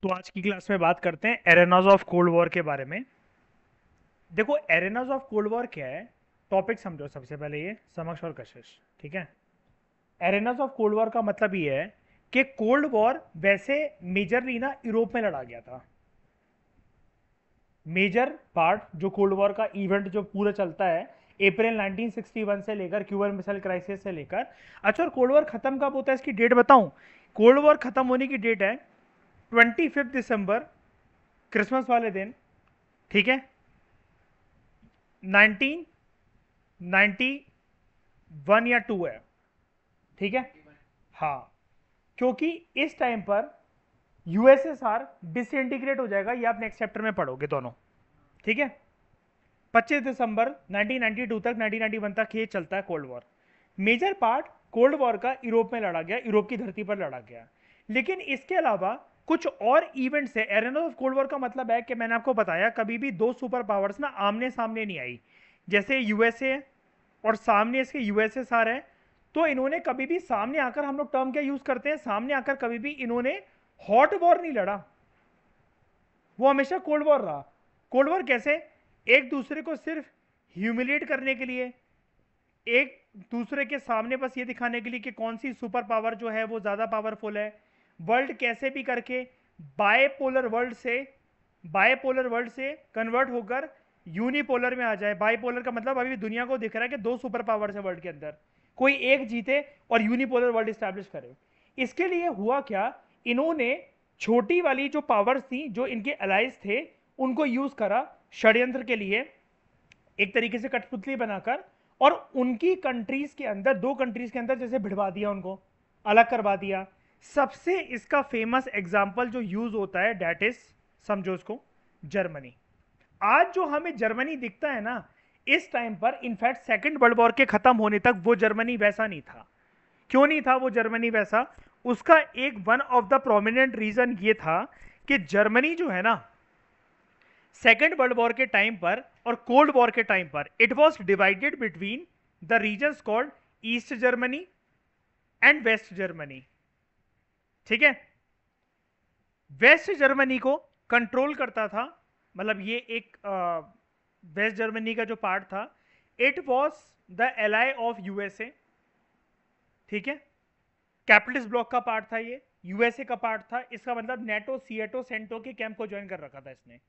तो आज की क्लास में बात करते हैं एरेनाज ऑफ कोल्ड वॉर के बारे में। देखो, एरेनाज ऑफ कोल्ड वॉर क्या है, टॉपिक समझो सबसे पहले ये समक्ष और कशिश। ठीक है। एरेनाज ऑफ कोल्ड वॉर का मतलब ये है कि कोल्ड वॉर वैसे मेजरली ना यूरोप में लड़ा गया था। मेजर पार्ट जो कोल्ड वॉर का इवेंट जो पूरा चलता है अप्रैल 1961 से लेकर क्यूबन मिसाइल क्राइसिस से लेकर। अच्छा, और कोल्ड वॉर खत्म कब होता है इसकी डेट बताऊं। कोल्ड वॉर खत्म होने की डेट है 25 दिसंबर, क्रिसमस वाले दिन। ठीक है। 1991 या 2 है। ठीक है। हाँ, क्योंकि इस टाइम पर यूएसएसआर डिसइंटीग्रेट हो जाएगा, ये आप नेक्स्ट चैप्टर में पढ़ोगे दोनों। ठीक है। 25 दिसंबर 1992 तक 1991 तक ये चलता है cold war. Major part cold war का यूरोप में लड़ा गया, यूरोप की धरती पर लड़ा गया। लेकिन इसके अलावा कुछ और इवेंट्स है। एरेना ऑफ कोल्ड वॉर का मतलब है कि मैंने आपको बताया कभी भी दो सुपर पावर्स ना आमने सामने नहीं आई। जैसे यूएसए और सामने इसके यूएसएसआर है, तो इन्होंने कभी भी सामने आकर, हम लोग टर्म क्या यूज करते हैं, सामने आकर कभी भी इन्होंने हॉट वॉर नहीं लड़ा। वो हमेशा कोल्ड वॉर रहा। कोल्ड वॉर कैसे, एक दूसरे को सिर्फ ह्यूमिलेट करने के लिए, एक दूसरे के सामने बस ये दिखाने के लिए कि कौन सी सुपर पावर जो है वो ज्यादा पावरफुल है। वर्ल्ड कैसे भी करके बायपोलर वर्ल्ड से, बायपोलर वर्ल्ड से कन्वर्ट होकर यूनिपोलर में आ जाए। बायपोलर का मतलब अभी दुनिया को दिख रहा है कि दो सुपर पावर्स है वर्ल्ड के अंदर, कोई एक जीते और यूनिपोलर वर्ल्ड स्टैब्लिश करे। इसके लिए हुआ क्या, इन्होंने छोटी वाली जो पावर्स थी, जो इनके अलाइज थे, उनको यूज करा षड्यंत्र के लिए, एक तरीके से कठपुतली बनाकर, और उनकी कंट्रीज के अंदर, दो कंट्रीज के अंदर जैसे भिड़वा दिया, उनको अलग करवा दिया। सबसे इसका फेमस एग्जाम्पल जो यूज होता है डेट इज, समझो उसको, जर्मनी। आज जो हमें जर्मनी दिखता है ना, इस टाइम पर इनफैक्ट सेकेंड वर्ल्ड वॉर के खत्म होने तक वो जर्मनी वैसा नहीं था। क्यों नहीं था वो जर्मनी वैसा, उसका एक one of the prominent reason ये था कि जर्मनी जो है ना, सेकेंड वर्ल्ड वॉर के टाइम पर और कोल्ड वॉर के टाइम पर it was divided between the region called East Germany and West Germany. ठीक है। वेस्ट जर्मनी को कंट्रोल करता था, मतलब ये एक वेस्ट जर्मनी का जो पार्ट था, it was the ally of USA. ठीक है। कैपिटलिस्ट ब्लॉक का पार्ट था ये, यूएसए का पार्ट था। इसका मतलब नेटो, सीएटो, सेंटो के कैंप को ज्वाइन कर रखा था इसने।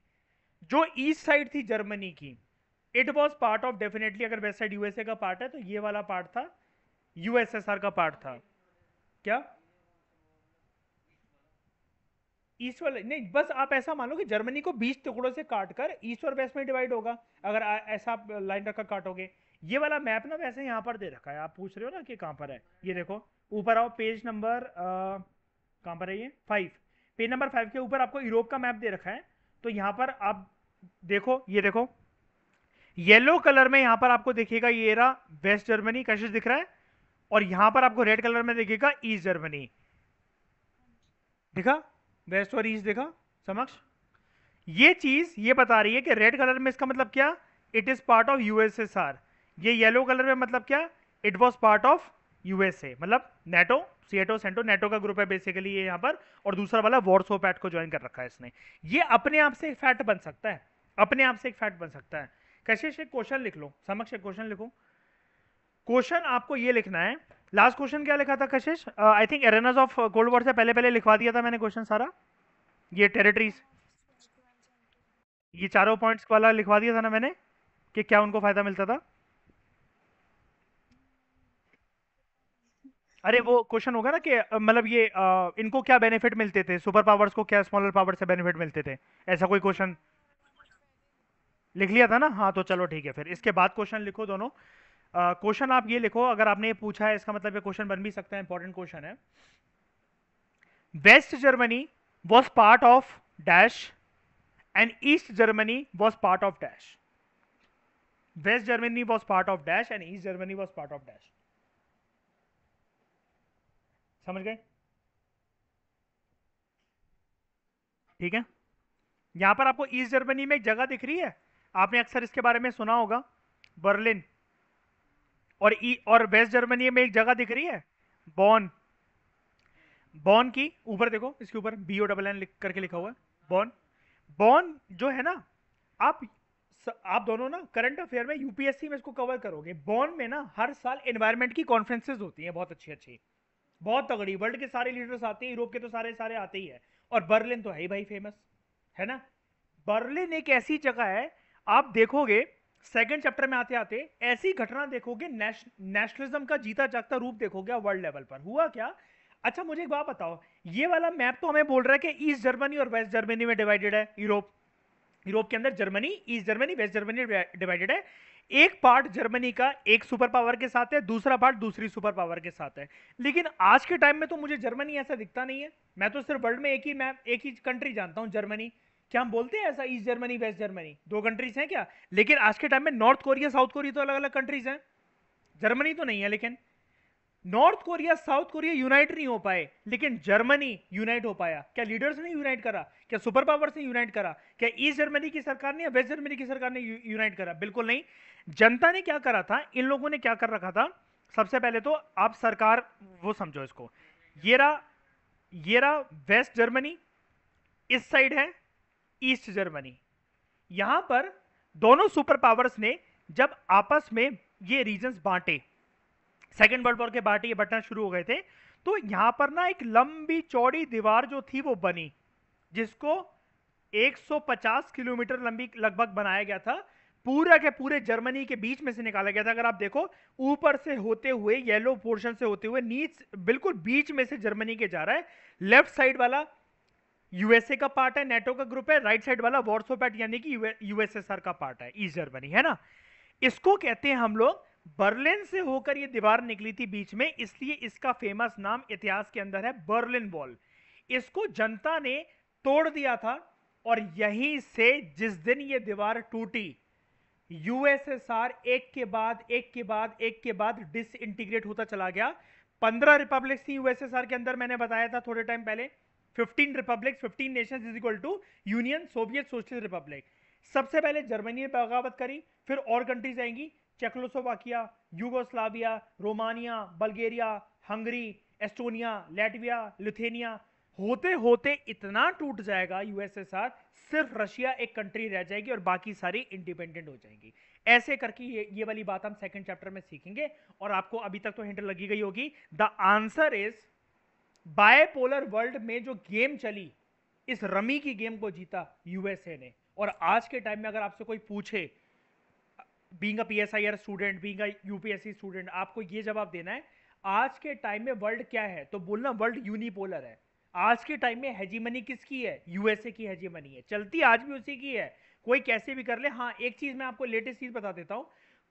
जो ईस्ट साइड थी जर्मनी की, it was part of, definitely अगर वेस्ट साइड यूएसए का पार्ट है तो ये वाला पार्ट था यूएसएसआर का पार्ट था। क्या ईस्ट वाले नहीं, बस आप ऐसा मान लो कि जर्मनी को 20 टुकड़ों से काट कर ईस्ट और वेस्ट में डिवाइड होगा, अगर ऐसा आप लाइन रखकर काटोगे। ये वाला मैप ना वैसे यहाँ पर दे रखा है, आप पूछ रहे हो ना कि कहाँ पर है, ये देखो ऊपर आओ, पेज नंबर कहाँ पर है ये, 5। पेज नंबर 5 के ऊपर आपको यूरोप का मैप दे रखा है। तो यहाँ पर आप देखो, ये देखो येलो कलर में यहाँ पर आपको दिखेगा ये रहा वेस्ट जर्मनी, कैसे दिख रहा है, और यहाँ पर आपको रेड कलर में दिखेगा ईस्ट जर्मनी। दिखा, वेस्ट और ईस्ट दिखा समक्ष। ये चीज ये बता रही है कि रेड कलर में इसका मतलब क्या, it is part of USSR. ये येलो कलर में मतलब क्या, it was part of USA, मतलब नेटो, सीएटो सेंटो नेटो का ग्रुप है बेसिकली ये यहाँ पर। और दूसरा वाला वॉर्सो पैक्ट को ज्वाइन कर रखा है इसने। ये अपने आप से एक फैक्ट बन सकता है, अपने आप से एक फैक्ट बन सकता है। कशिश एक क्वेश्चन लिख लो, समक्ष एक क्वेश्चन लिखो। क्वेश्चन आपको ये लिखना है, लास्ट क्वेश्चन क्या लिखा था कशिश, I think arenas of cold war से पहले पहले लिखवा दिया था मैंने क्वेश्चन सारा, ये टेरिटरीज, ये चारों पॉइंट्स वाला लिखवा दिया था ना मैंने, कि क्या उनको फायदा मिलता था। अरे वो क्वेश्चन होगा ना कि मतलब ये इनको क्या बेनिफिट मिलते थे, सुपर पावर्स को क्या स्मॉलर पावर से बेनिफिट मिलते थे, ऐसा कोई क्वेश्चन लिख लिया था ना। हाँ तो चलो ठीक है, फिर इसके बाद क्वेश्चन लिखो दोनों। क्वेश्चन आप ये लिखो, अगर आपने ये पूछा है इसका मतलब ये क्वेश्चन बन भी सकता है, इंपॉर्टेंट क्वेश्चन है। West Germany was part of dash and East Germany was part of dash. West Germany was part of dash and East Germany was part of dash. समझ गए। ठीक है। यहां पर आपको ईस्ट जर्मनी में एक जगह दिख रही है, आपने अक्सर इसके बारे में सुना होगा, बर्लिन। और वेस्ट जर्मनी में एक जगह दिख रही है, बॉन। बॉन की ऊपर देखो, इसके ऊपर BONN लिख करके लिखा हुआ है, बॉन। बॉन जो है ना, आप आप दोनों ना करंट अफेयर में यूपीएससी में इसको कवर करोगे। बॉन में ना हर साल एनवायरनमेंट की कॉन्फ्रेंसेज होती हैं, बहुत अच्छी अच्छी, बहुत तगड़ी, वर्ल्ड के सारे लीडर्स आते हैं, यूरोप के तो सारे सारे आते ही है। और बर्लिन तो है ही भाई फेमस, है ना। बर्लिन एक ऐसी जगह है, आप देखोगे सेकंड चैप्टर में आते आते ऐसी घटना देखोगे, नेशनलिज्म का जीता जागता रूप देखोगे वर्ल्ड लेवल पर। हुआ क्या? अच्छा मुझे एक बात बताओ, ये वाला मैप तो हमें बोल रहा है कि ईस्ट जर्मनी और वेस्ट जर्मनी में डिवाइडेड है यूरोप। यूरोप के अंदर Germany, East Germany, West Germany divided है। एक पार्ट जर्मनी का एक सुपर पावर के साथ है, दूसरा पार्ट दूसरी सुपर पावर के साथ है। लेकिन आज के टाइम में तो मुझे जर्मनी ऐसा दिखता नहीं है। मैं तो सिर्फ वर्ल्ड में एक ही मैप, एक ही कंट्री जानता हूं, जर्मनी। क्या हम बोलते हैं ऐसा, ईस्ट जर्मनी वेस्ट जर्मनी दो कंट्रीज हैं क्या? लेकिन आज के टाइम में नॉर्थ कोरिया साउथ कोरिया तो अलग अलग कंट्रीज हैं, जर्मनी तो नहीं है। लेकिन north Korea south Korea unite नहीं हो पाए, लेकिन जर्मनी यूनाइट हो पाया। क्या लीडर्स ने यूनाइट करा? क्या सुपर पावर्स ने यूनाइट करा? क्या ईस्ट जर्मनी की सरकार ने या वेस्ट जर्मनी की सरकार ने यूनाइट करा? बिल्कुल नहीं। जनता ने क्या करा था, इन लोगों ने क्या कर रखा था? सबसे पहले तो आप सरकार वो समझो इसको, ये रहा वेस्ट जर्मनी, इस साइड है ईस्ट जर्मनी। यहां पर दोनों सुपर पावर्स ने जब आपस में ये रीजन्स बांटे, सेकेंड वर्ल्ड वॉर के बाद ये बटना शुरू हो गए थे, तो यहां पर ना एक लंबी चौड़ी दीवार जो थी वो बनी, जिसको 150 किलोमीटर लंबी लगभग बनाया गया था। पूरा के पूरे जर्मनी के बीच में से निकाला गया था। अगर आप देखो ऊपर से होते हुए, येलो पोर्शन से होते हुए नीच बिल्कुल बीच में से जर्मनी के जा रहा है। लेफ्ट साइड वाला यूएसए का पार्ट है, नेटो का ग्रुप है। राइट साइड वाला वॉर्सो पैक्ट यानी कि यूएसएसआर का पार्ट है, ईस्ट जर्मनी, है ना। इसको कहते हैं हम लोग, बर्लिन से होकर ये दीवार निकली थी बीच में, इसलिए इसका फेमस नाम इतिहास के अंदर है बर्लिन वॉल। इसको जनता ने तोड़ दिया था, और यहीं से जिस दिन ये दीवार टूटी, यूएसएसआर एक के बाद एक के बाद एक के बाद डिसइंटीग्रेट होता चला गया। 15 रिपब्लिक्स थी यूएसएसआर के अंदर, मैंने बताया था थोड़े टाइम पहले। 15 republic, 15 nations is equal to Union Soviet Socialist Republic. सबसे पहले जर्मनी ने बगावत करी, फिर और कंट्रीज आएंगी, Czechoslovakia, Yugoslavia, Romania, Bulgaria, Hungary, Estonia, Latvia, Lithuania. होते होते इतना टूट जाएगा यूएसएसआर, सिर्फ रशिया एक कंट्री रह जाएगी और बाकी सारी इंडिपेंडेंट हो जाएंगी। ऐसे करके ये वाली बात हम सेकंड चैप्टर में सीखेंगे। और आपको अभी तक तो हिंट लगी गई होगी, the answer is bipolar world में जो गेम चली, इस रमी की गेम को जीता यूएसए ने। और आज के टाइम में अगर आपसे कोई पूछे, being a PSIR student, being a UPSC student, आपको ये जवाब देना है आज के टाइम में वर्ल्ड क्या है, तो बोलना वर्ल्ड यूनिपोलर है। आज के टाइम में हेजीमनी किसकी है? यूएसए की हेजीमनी है, चलती आज भी उसी की है, कोई कैसे भी कर ले। हाँ एक चीज मैं आपको लेटेस्ट चीज बता देता हूं,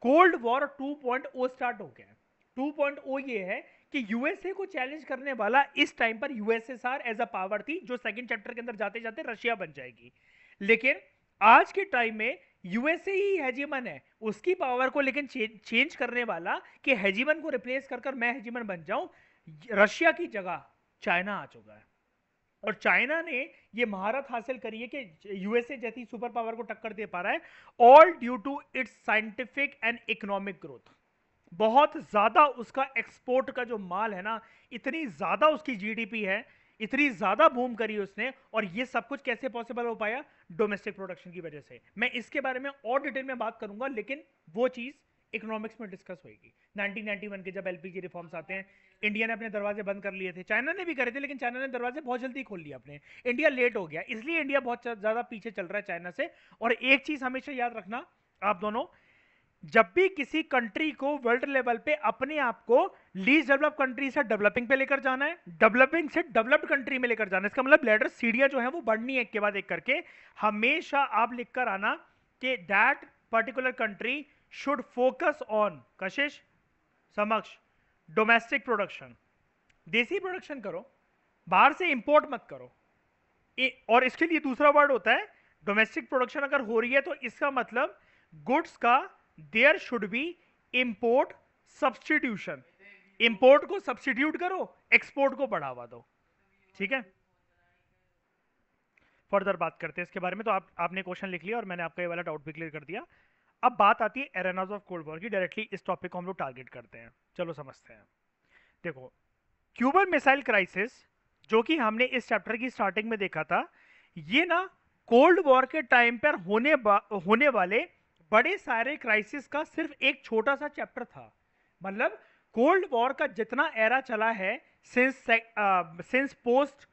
कोल्ड वॉर 2.0 स्टार्ट हो गया। 2.0 ये है कि यूएसए को चैलेंज करने वाला इस टाइम पर यूएसएसआर एज अ पावर थी, जो सेकंड चैप्टर के अंदर जाते जाते रशिया बन जाएगी। लेकिन आज के टाइम में यूएसए ही हेजीमन है, उसकी पावर को लेकिन चेंज करने वाला, कि हेजीमन को रिप्लेस कर कर मैं हेजीमन बन जाऊं, रशिया की जगह चाइना आ चुका है। और चाइना ने ये महारत हासिल करी है कि यूएसए जैसी सुपर पावर को टक्कर दे पा रहा है, all due to its scientific and economic growth. बहुत ज्यादा उसका एक्सपोर्ट का जो माल है ना, इतनी ज्यादा उसकी जीडीपी है, इतनी ज्यादा बूम करी उसने। और ये सब कुछ कैसे पॉसिबल हो पाया? डोमेस्टिक प्रोडक्शन की वजह से। मैं इसके बारे में और डिटेल में बात करूंगा, लेकिन वो चीज इकोनॉमिक्स में डिस्कस होगी। 1991 के जब एलपीजी रिफॉर्म्स आते हैं, इंडिया ने अपने दरवाजे बंद कर लिए थे, चाइना ने भी करे थे, लेकिन चाइना ने दरवाजे बहुत जल्दी खोल लिए अपने। इंडिया लेट हो गया, इसलिए इंडिया बहुत ज्यादा पीछे चल रहा है चाइना से। और एक चीज हमेशा याद रखना आप दोनों, जब भी किसी कंट्री को वर्ल्ड लेवल पे अपने आप को लीस्ट डेवलप कंट्री से डेवलपिंग पे लेकर जाना है, डेवलपिंग से डेवलप्ड कंट्री में लेकर जाना है, इसका मतलब लैडर सीढ़ियां जो है वो बढ़नी है एक के बाद एक करके। हमेशा आप लिखकर आना कि that particular country should focus on, कशिश समक्ष, डोमेस्टिक प्रोडक्शन। देसी प्रोडक्शन करो, बाहर से इंपोर्ट मत करो। और इसके लिए दूसरा वर्ड होता है डोमेस्टिक प्रोडक्शन। अगर हो रही है तो इसका मतलब गुड्स का there should be import substitution. Import को सब्सटीट्यूट करो, एक्सपोर्ट को बढ़ावा दो। ठीक है, फर्दर बात करते हैं इसके बारे में। तो आपने क्वेश्चन लिख लिया और मैंने आपका ये वाला डाउट भी क्लियर कर दिया। अब बात आती है एरेनाज ऑफ कोल्ड वॉर की। डायरेक्टली इस टॉपिक को हम लोग टारगेट करते हैं, चलो समझते हैं। देखो, क्यूबन मिसाइल क्राइसिस जो कि हमने इस चैप्टर की स्टार्टिंग में देखा था, ये ना कोल्ड वॉर के टाइम पर होने वाले बड़े सारे क्राइसिस का सिर्फ एक छोटा सा चैप्टर था। मतलब कोल्ड वॉर का जितना एरा चला है since post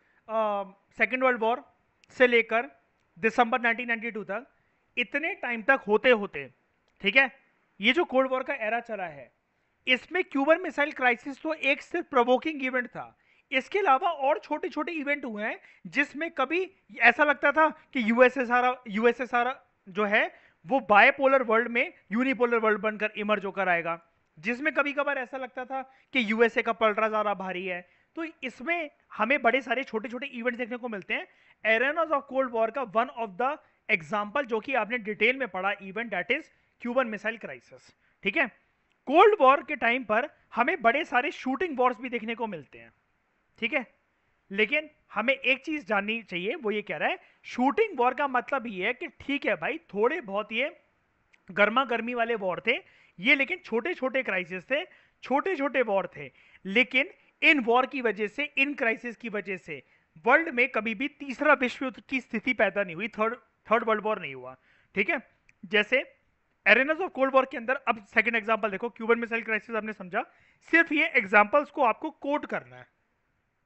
second world war से लेकर दिसंबर 1992 तक, इतने टाइम तक होते होते, ठीक है, ये जो कोल्ड वॉर का एरा चला है, इसमें क्यूबन मिसाइल क्राइसिस तो एक सिर्फ प्रोवोकिंग इवेंट था। इसके अलावा और छोटे छोटे इवेंट हुए हैं जिसमें कभी ऐसा लगता था कि यूएसएसआर जो है वो बायपोलर वर्ल्ड में यूनिपोलर वर्ल्ड बनकर इमर्ज होकर आएगा, जिसमें कभी कभार ऐसा लगता था कि यूएसए का पलड़ा ज्यादा भारी है। तो इसमें हमें बड़े सारे छोटे छोटे इवेंट देखने को मिलते हैं। एरेनास ऑफ कोल्ड वॉर का वन ऑफ द एग्जाम्पल जो कि आपने डिटेल में पढ़ा event, that is Cuban missile crisis. ठीक है, कोल्ड वॉर के टाइम पर हमें बड़े सारे शूटिंग वॉर्स भी देखने को मिलते हैं। ठीक है, लेकिन हमें एक चीज जाननी चाहिए, वो ये कह रहा है शूटिंग वॉर का मतलब ये है कि ठीक है भाई, थोड़े बहुत ये गर्मा गर्मी वाले वॉर थे ये, लेकिन छोटे छोटे क्राइसिस थे, छोटे छोटे वॉर थे। लेकिन इन वॉर की वजह से, इन क्राइसिस की वजह से वर्ल्ड में कभी भी तीसरा विश्व युद्ध की स्थिति पैदा नहीं हुई, थर्ड वर्ल्ड वॉर नहीं हुआ। ठीक है, जैसे एरेनास ऑफ कोल्ड वॉर के अंदर, अब सेकंड एग्जांपल देखो, क्यूबन मिसाइल क्राइसिस आपने समझा, सिर्फ ये एग्जांपल्स को आपको कोट करना है,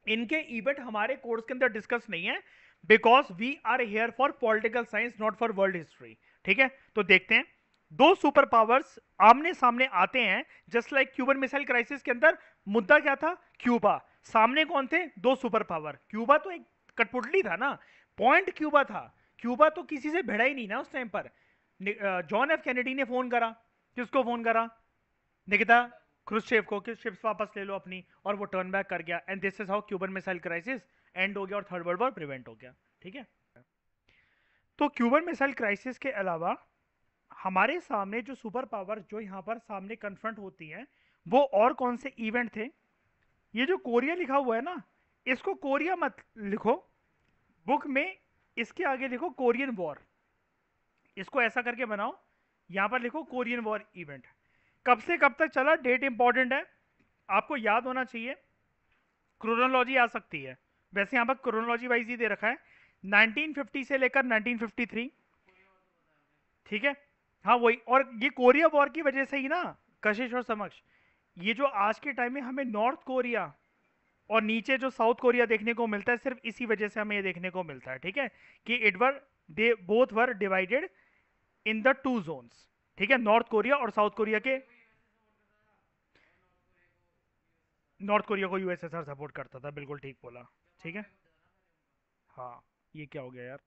इनके इवेंट हमारे कोर्स के अंदर डिस्कस नहीं है, because we are here for political science, not for world history. ठीक है, तो देखते हैं, दो सुपर पावर्स आमने सामने आते हैं, just like Cuban missile crisis के अंदर मुद्दा क्या था, क्यूबा। सामने कौन थे, दो सुपर पावर। क्यूबा तो एक कठपुतली था ना, पॉइंट क्यूबा था, क्यूबा तो किसी से भिड़ा ही नहीं ना उस टाइम पर। जॉन एफ कैनेडी ने फोन करा, किसको फोन करा, निकिता क्रुश्चेव को, कि शिप्स वापस ले लो अपनी, और वो टर्न बैक कर गया, and this is how Cuban missile crisis and हो गया और थर्ड वर्ल्ड वॉर प्रिवेंट हो गया। ठीक है, तो क्यूबन मिसाइल क्राइसिस के अलावा हमारे सामने जो सुपर पावर जो यहां पर सामने कन्फ्रंट होती हैं, वो और कौन से इवेंट थे। ये जो कोरिया लिखा हुआ है ना, इसको कोरिया मत लिखो बुक में, इसके आगे लिखो कोरियन वॉर, इसको ऐसा करके बनाओ, यहां पर लिखो कोरियन वॉर इवेंट। कब से कब तक चला, डेट इंपॉर्टेंट है, आपको याद होना चाहिए, क्रोनोलॉजी आ सकती है, वैसे यहां पर क्रोनोलॉजी वाइज ही दे रखा है, 1950 से लेकर 1953। ठीक है, हाँ वही, और ये कोरिया वॉर की वजह से ही ना कशिश और समक्ष, ये जो आज के टाइम में हमें नॉर्थ कोरिया और नीचे जो साउथ कोरिया देखने को मिलता है, सिर्फ इसी वजह से हमें ये देखने को मिलता है। ठीक है, कि it were they both were divided in the two zones. ठीक है, नॉर्थ कोरिया और साउथ कोरिया के, नॉर्थ कोरिया को यूएसएसआर सपोर्ट करता था, बिल्कुल ठीक बोला। ठीक है, हाँ, ये क्या हो गया यार।